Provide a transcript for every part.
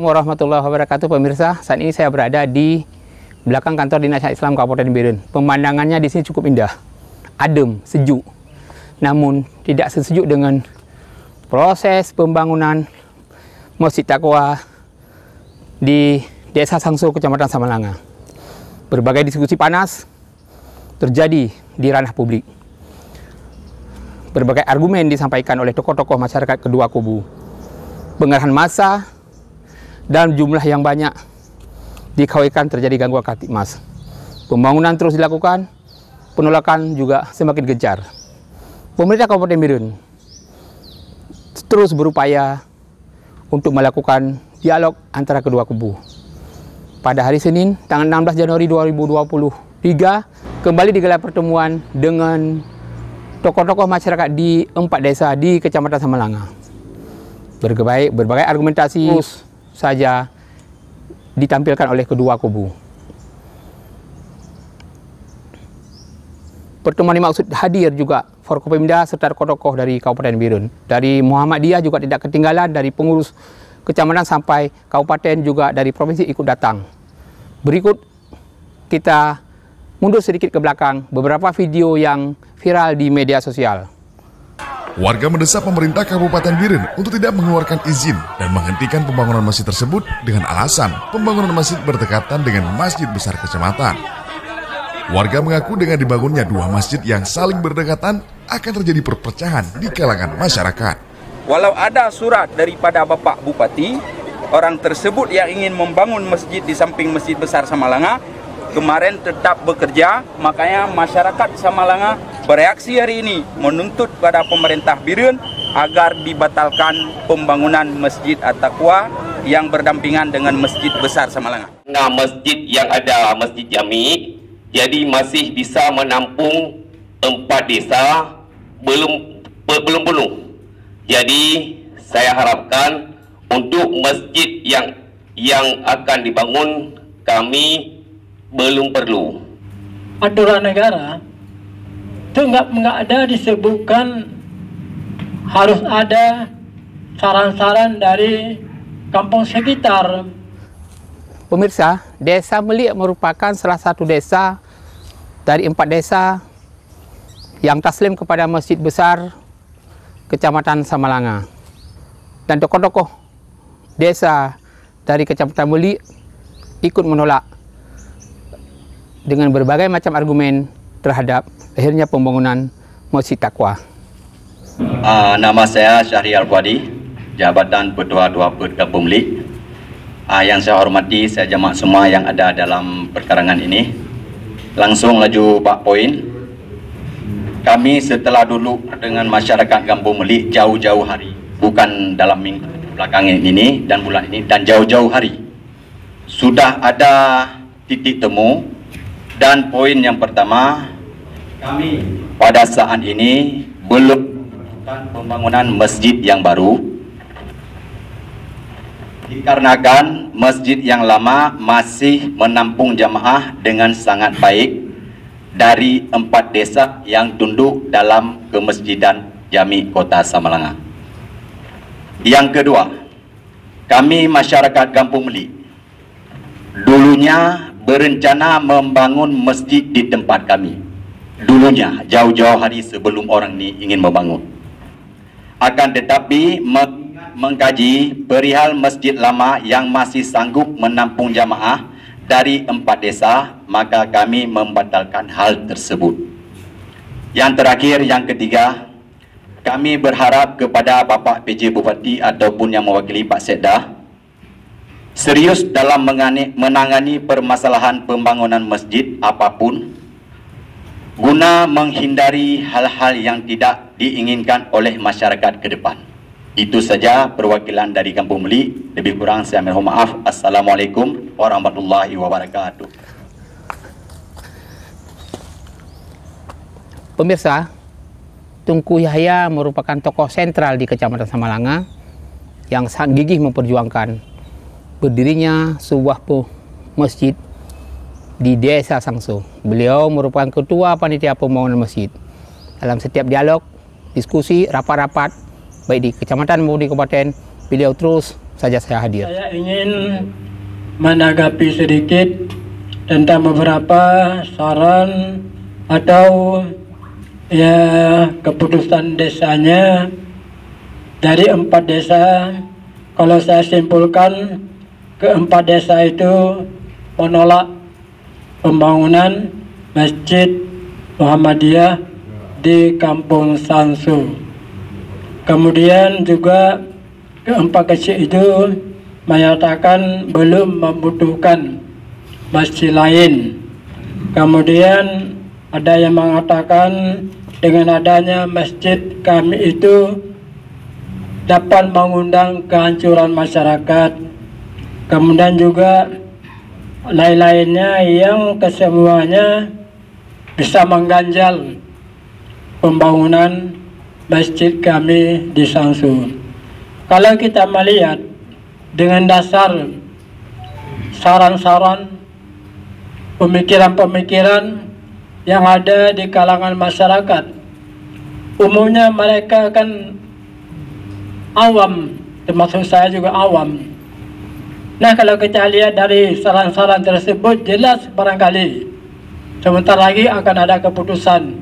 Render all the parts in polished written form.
Assalamualaikum warahmatullahi wabarakatuh pemirsa. Saat ini saya berada di belakang kantor Dinas Syariat Islam Kabupaten Biren. Pemandangannya di sini cukup indah, adem, sejuk. Namun tidak sesejuk dengan proses pembangunan Masjid Taqwa di Desa Sangso, Kecamatan Samalanga. Berbagai diskusi panas terjadi di ranah publik. Berbagai argumen disampaikan oleh tokoh-tokoh masyarakat kedua kubu. Pengerahan massa dan jumlah yang banyak dikhawatirkan terjadi gangguan Kamtipmas. Pembangunan terus dilakukan, penolakan juga semakin gencar. Pemerintah Kabupaten Biren terus berupaya untuk melakukan dialog antara kedua kubu. Pada hari Senin, tanggal 16 Januari 2023, kembali digelar pertemuan dengan tokoh-tokoh masyarakat di 4 desa di Kecamatan Samalanga. Berbagai argumentasi saja ditampilkan oleh kedua kubu. Pertemuan ini maksud hadir juga Forkopimda serta tokoh-tokoh dari Kabupaten Biren. Dari Muhammadiyah juga tidak ketinggalan, dari pengurus kecamatan sampai kabupaten juga dari provinsi ikut datang. Berikut kita mundur sedikit ke belakang beberapa video yang viral di media sosial. Warga mendesak pemerintah Kabupaten Biren untuk tidak mengeluarkan izin dan menghentikan pembangunan masjid tersebut dengan alasan pembangunan masjid berdekatan dengan masjid besar kecamatan. Warga mengaku dengan dibangunnya dua masjid yang saling berdekatan akan terjadi perpecahan di kalangan masyarakat. Walau ada surat daripada Bapak Bupati, orang tersebut yang ingin membangun masjid di samping Masjid Besar Samalanga kemarin tetap bekerja, makanya masyarakat Samalanga bereaksi hari ini menuntut pada pemerintah Biren agar dibatalkan pembangunan Masjid At-Taqwa yang berdampingan dengan Masjid Besar Samalanga. Nah, masjid yang ada Masjid Jami, jadi masih bisa menampung 4 desa belum penuh. Jadi saya harapkan untuk masjid yang akan dibangun kami belum perlu. Aturan negara itu nggak ada disebutkan harus ada saran-saran dari kampung sekitar. Pemirsa, Desa Melik merupakan salah satu desa dari 4 desa yang taslim kepada Masjid Besar Kecamatan Samalanga. Dan tokoh-tokoh desa dari Kecamatan Melik ikut menolak dengan berbagai macam argumen terhadap akhirnya pembangunan Masjid Taqwa. Nama saya Syahrial Fuadi, Jabatan Ketua Duaped Kampung Melik. Yang saya hormati, saya jamaah semua yang ada dalam perkarangan ini. Langsung laju Pak Poin. Kami setelah dulu dengan masyarakat Kampung Melik jauh-jauh hari, bukan dalam minggu belakangan ini dan bulan ini, dan jauh-jauh hari sudah ada titik temu. Dan poin yang pertama, kami pada saat ini belum melakukan pembangunan masjid yang baru dikarenakan masjid yang lama masih menampung jamaah dengan sangat baik dari 4 desa yang tunduk dalam kemasjidan Jami Kota Samalanga. Yang kedua, kami masyarakat Kampung Melik dulunya berencana membangun masjid di tempat kami. Dulunya, jauh-jauh hari sebelum orang ini ingin membangun. Akan tetapi mengkaji perihal masjid lama yang masih sanggup menampung jamaah dari 4 desa, maka kami membatalkan hal tersebut. Yang terakhir, yang ketiga, kami berharap kepada Bapak PJ Bupati ataupun yang mewakili Pak Sekda serius dalam menangani permasalahan pembangunan masjid apapun guna menghindari hal-hal yang tidak diinginkan oleh masyarakat ke depan. Itu saja perwakilan dari Kampung Melik. Lebih kurang saya mohon maaf. Assalamualaikum warahmatullahi wabarakatuh. Pemirsa, Tunku Yahya merupakan tokoh sentral di Kecamatan Samalanga yang sangat gigih memperjuangkan berdirinya sebuah masjid di Desa Sangso. Beliau merupakan ketua panitia pembangunan masjid. Dalam setiap dialog, diskusi, rapat-rapat, baik di kecamatan maupun di kabupaten, beliau terus saja saya hadir. Saya ingin menanggapi sedikit tentang beberapa saran atau ya keputusan desanya dari 4 desa. Kalau saya simpulkan, ke-4 desa itu menolak pembangunan Masjid Muhammadiyah di Kampung Sansu. Kemudian juga ke-4 kecil itu menyatakan belum membutuhkan masjid lain. Kemudian ada yang mengatakan dengan adanya masjid kami itu dapat mengundang kehancuran masyarakat. Kemudian juga lain-lainnya yang kesemuanya bisa mengganjal pembangunan masjid kami di Sansu. Kalau kita melihat dengan dasar saran-saran, pemikiran-pemikiran yang ada di kalangan masyarakat, umumnya mereka kan awam, termasuk saya juga awam. Nah, kalau kita lihat dari saran-saran tersebut, jelas barangkali sebentar lagi akan ada keputusan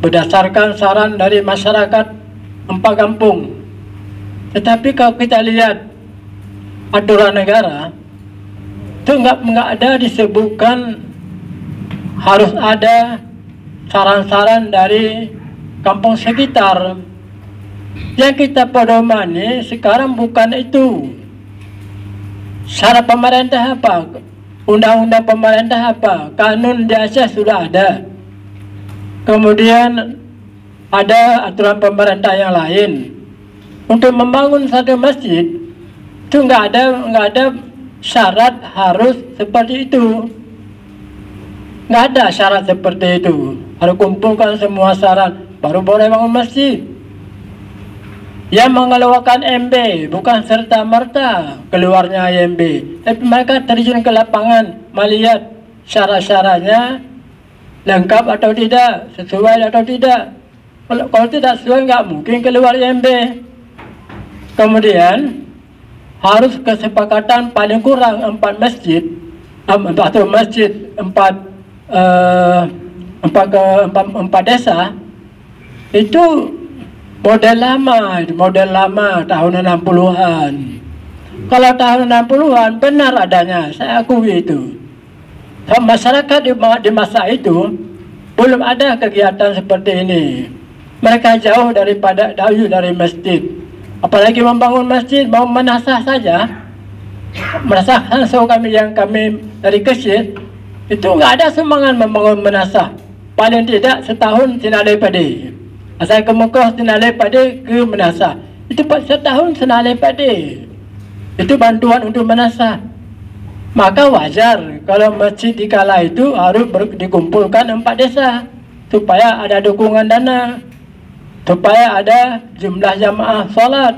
berdasarkan saran dari masyarakat 4 kampung. Tetapi kalau kita lihat aturan negara itu nggak ada disebutkan harus ada saran-saran dari kampung sekitar. Yang kita pedomani sekarang bukan itu. Syarat pemerintah apa? Undang-undang pemerintah apa? Kanun di Aceh sudah ada. Kemudian ada aturan pemerintah yang lain. Untuk membangun satu masjid itu nggak ada syarat harus seperti itu. Nggak ada syarat seperti itu. Harus kumpulkan semua syarat baru boleh bangun masjid. Yang mengeluarkan MB bukan serta-merta keluarnya IMB, tapi mereka terjun ke lapangan melihat syarat-syaratnya lengkap atau tidak, sesuai atau tidak. Kalau tidak sesuai nggak mungkin keluar IMB. Kemudian harus kesepakatan paling kurang 4 masjid atau masjid 4 desa itu model lama tahun 60-an. Kalau tahun 60-an benar adanya, saya akui itu. Masyarakat di masa itu belum ada kegiatan seperti ini. Mereka jauh dari masjid. Apalagi membangun masjid, mau menasah saja. Menasah langsung kami dari kecil itu nggak ada semangat membangun menasah. Paling tidak setahun Sinalai Padi. Asal ke Mekah Sinalai Padi ke menasah. Itu setahun Sinalai Padi. Itu bantuan untuk menasah. Maka wajar kalau masjid di kala itu harus dikumpulkan 4 desa supaya ada dukungan dana, supaya ada jumlah jamaah sholat.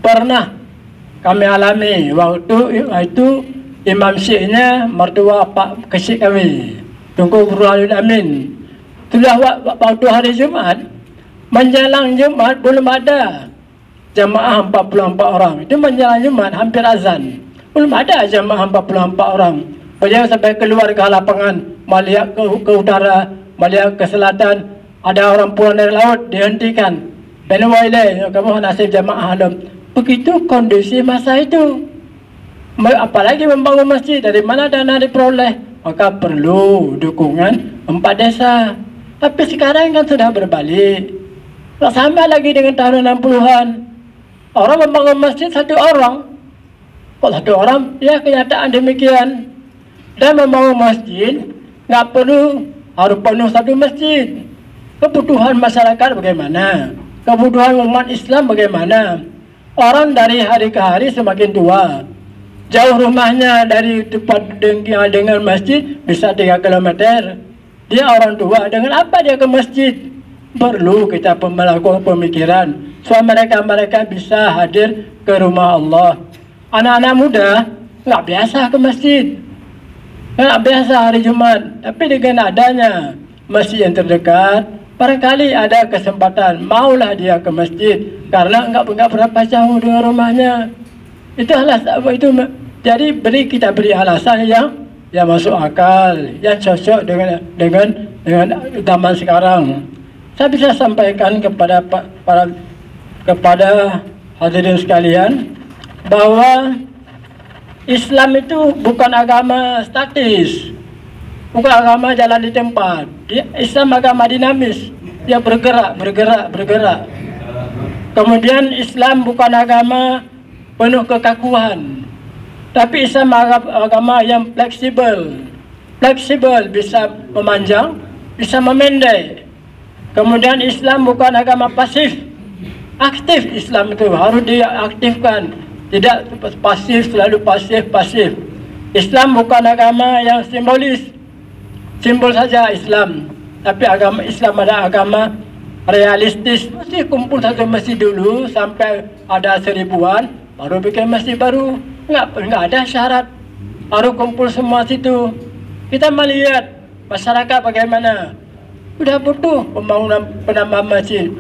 Pernah kami alami waktu itu imam syikhnya mertua Pak Kecik kami, Tunku Burhanuddin Amin. Sudah waktu hari Jumat, menjelang Jumat belum ada jamaah 44 orang. Itu menjelang Jumat hampir azan, belum ada jamaah 44 orang. Beliau sampai keluar ke lapangan, melihat ke utara, melihat ke selatan, ada orang pulang dari laut, dihentikan. Benuwailai, kamu nasib jamaah alam. Begitu kondisi masa itu. Apalagi membangun masjid, dari mana dana diperoleh? Maka perlu dukungan 4 desa. Tapi sekarang kan sudah berbalik. Tak sama lagi dengan tahun 60-an. Orang membangun masjid 1 orang. Kok 1 orang? Ya kenyataan demikian. Dan membangun masjid nggak perlu harus penuh 1 masjid. Kebutuhan masyarakat bagaimana? Kebutuhan umat Islam bagaimana? Orang dari hari ke hari semakin tua. Jauh rumahnya dari tempat dengan masjid bisa 3 km. Dia orang tua, dengan apa dia ke masjid? Perlu kita melakukan pemikiran supaya mereka bisa hadir ke rumah Allah. Anak-anak muda nggak biasa ke masjid, nggak biasa hari Jumat. Tapi dengan adanya masjid yang terdekat, barangkali ada kesempatan maulah dia ke masjid karena nggak berapa jauh dengan rumahnya. Itu alasan itu. Jadi kita beri alasan yang masuk akal, yang cocok dengan zaman sekarang. Saya bisa sampaikan kepada hadirin sekalian bahwa Islam itu bukan agama statis, bukan agama jalan di tempat. Islam agama dinamis, dia bergerak. Kemudian Islam bukan agama penuh kekakuan, tapi Islam agama yang fleksibel, bisa memanjang, bisa memendek. Kemudian Islam bukan agama pasif, aktif. Islam itu harus diaktifkan, tidak pasif, selalu pasif. Islam bukan agama yang simbolis, simbol saja Islam, tapi agama Islam ada agama realistis. Mesti kumpul satu masjid dulu sampai ada 1000-an, baru bikin masjid baru. Enggak ada syarat, baru kumpul semua situ. Kita melihat masyarakat bagaimana, sudah butuh penambahan masjid.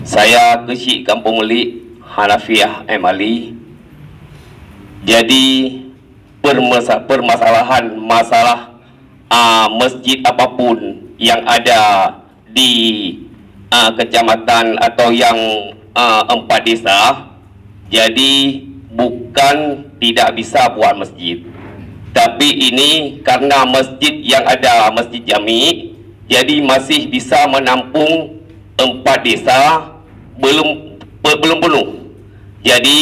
Saya Kesyik Kampung Melik Hanafiah Ali. Jadi permasalahan masjid apapun yang ada di kecamatan atau yang 4 desa, jadi bukan tidak bisa buat masjid, tapi ini karena masjid yang ada, Masjid Jami, jadi masih bisa menampung 4 desa, belum penuh. Jadi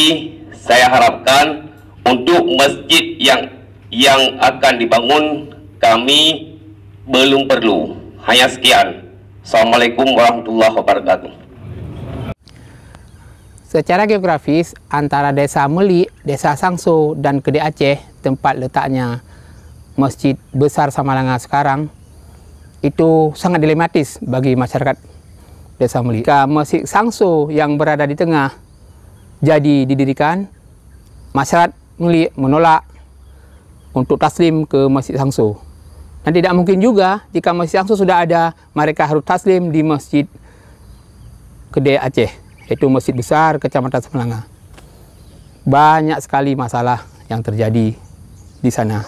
saya harapkan untuk masjid yang akan dibangun kami belum perlu. Hanya sekian. Assalamualaikum warahmatullahi wabarakatuh. Secara geografis, antara Desa Melik, Desa Sangso, dan Kedai Aceh, tempat letaknya Masjid Besar Samalanga sekarang, itu sangat dilematis bagi masyarakat Desa Melik. Masjid Sangso yang berada di tengah jadi didirikan, masyarakat Melik menolak untuk taslim ke Masjid Sangso. Dan tidak mungkin juga jika Masjid Sangso sudah ada, mereka harus taslim di Masjid Kedai Aceh, yaitu Masjid Besar Kecamatan Samalanga. Banyak sekali masalah yang terjadi di sana.